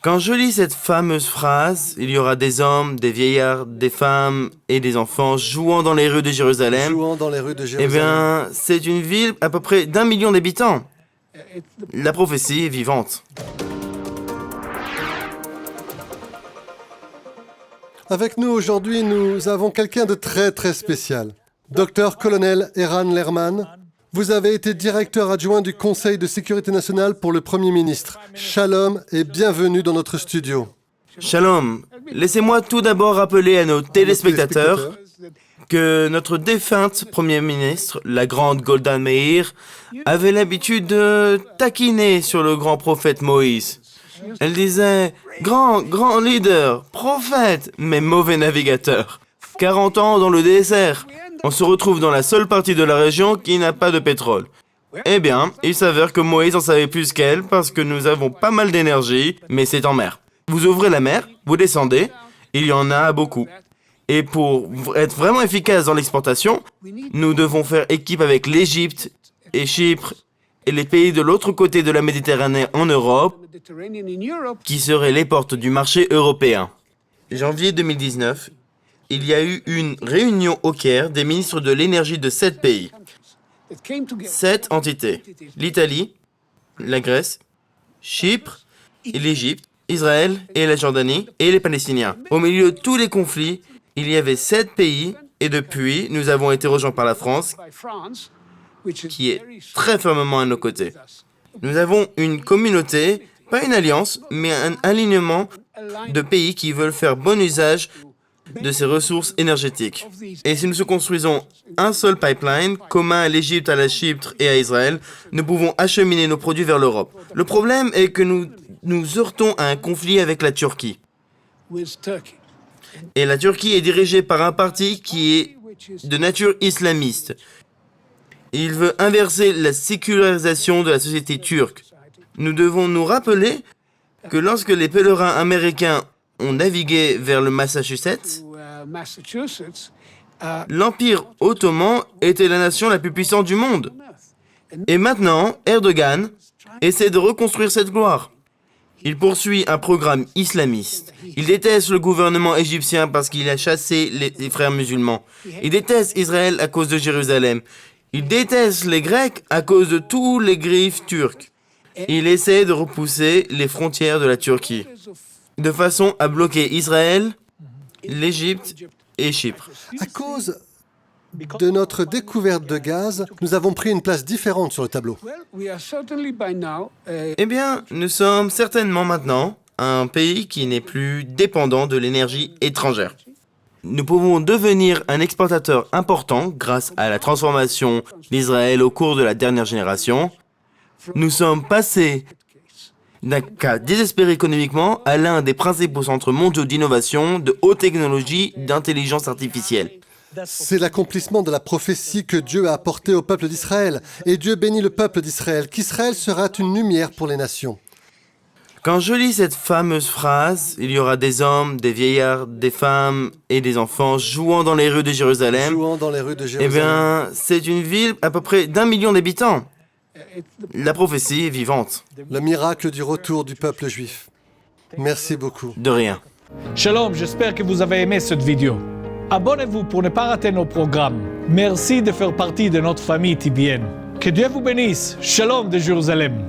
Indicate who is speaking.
Speaker 1: Quand je lis cette fameuse phrase, il y aura des hommes, des vieillards, des femmes et des enfants jouant dans les rues de Jérusalem.
Speaker 2: Jouant dans les rues de
Speaker 1: Eh
Speaker 2: Jérusalem.
Speaker 1: bien, c'est une ville à peu près d'1 million d'habitants. La prophétie est vivante.
Speaker 2: Avec nous aujourd'hui, nous avons quelqu'un de très spécial. Docteur colonel Eran Lerman, vous avez été directeur adjoint du Conseil de sécurité nationale pour le Premier ministre. Shalom et bienvenue dans notre studio.
Speaker 1: Shalom. Laissez-moi tout d'abord rappeler à nos téléspectateurs que notre défunte Premier ministre, la grande Golda Meir, avait l'habitude de taquiner sur le grand prophète Moïse. Elle disait « grand leader, prophète, mais mauvais navigateur. 40 ans dans le désert. On se retrouve dans la seule partie de la région qui n'a pas de pétrole. » Eh bien, il s'avère que Moïse en savait plus qu'elle parce que nous avons pas mal d'énergie, mais c'est en mer. Vous ouvrez la mer, vous descendez, il y en a beaucoup. Et pour être vraiment efficace dans l'exportation, nous devons faire équipe avec l'Égypte et Chypre et les pays de l'autre côté de la Méditerranée en Europe, qui seraient les portes du marché européen. Janvier 2019, il y a eu une réunion au Caire des ministres de l'énergie de 7 pays. 7 entités. L'Italie, la Grèce, Chypre, l'Égypte, Israël et la Jordanie et les Palestiniens. Au milieu de tous les conflits, il y avait 7 pays et depuis, nous avons été rejoints par la France, qui est très fermement à nos côtés. Nous avons une communauté, pas une alliance, mais un alignement de pays qui veulent faire bon usage de ces ressources énergétiques. Et si nous construisons un seul pipeline, commun à l'Égypte, à la Chypre et à Israël, nous pouvons acheminer nos produits vers l'Europe. Le problème est que nous heurtons à un conflit avec la Turquie. Et la Turquie est dirigée par un parti qui est de nature islamiste. Il veut inverser la sécularisation de la société turque. Nous devons nous rappeler que lorsque les pèlerins américains ont navigué vers le Massachusetts, l'Empire ottoman était la nation la plus puissante du monde. Et maintenant, Erdogan essaie de reconstruire cette gloire. Il poursuit un programme islamiste. Il déteste le gouvernement égyptien parce qu'il a chassé les frères musulmans. Il déteste Israël à cause de Jérusalem. Il déteste les Grecs à cause de tous les griffes turcs. Il essaie de repousser les frontières de la Turquie, de façon à bloquer Israël, l'Égypte et Chypre.
Speaker 2: À cause de notre découverte de gaz, nous avons pris une place différente sur le tableau.
Speaker 1: Eh bien, nous sommes certainement maintenant un pays qui n'est plus dépendant de l'énergie étrangère. Nous pouvons devenir un exportateur important grâce à la transformation d'Israël au cours de la dernière génération. Nous sommes passés d'un cas désespéré économiquement à l'un des principaux centres mondiaux d'innovation, de haute technologie, d'intelligence artificielle.
Speaker 2: C'est l'accomplissement de la prophétie que Dieu a apportée au peuple d'Israël. Et Dieu bénit le peuple d'Israël, qu'Israël sera une lumière pour les nations.
Speaker 1: Quand je lis cette fameuse phrase, il y aura des hommes, des vieillards, des femmes et des enfants jouant dans les rues de Jérusalem.
Speaker 2: Jouant dans les rues de
Speaker 1: Eh
Speaker 2: Jérusalem.
Speaker 1: bien, c'est une ville à peu près d'1 million d'habitants. La prophétie est vivante.
Speaker 2: Le miracle du retour du peuple juif. Merci beaucoup.
Speaker 1: De rien.
Speaker 3: Shalom, j'espère que vous avez aimé cette vidéo. Abonnez-vous pour ne pas rater nos programmes. Merci de faire partie de notre famille TBN. Que Dieu vous bénisse. Shalom de Jérusalem.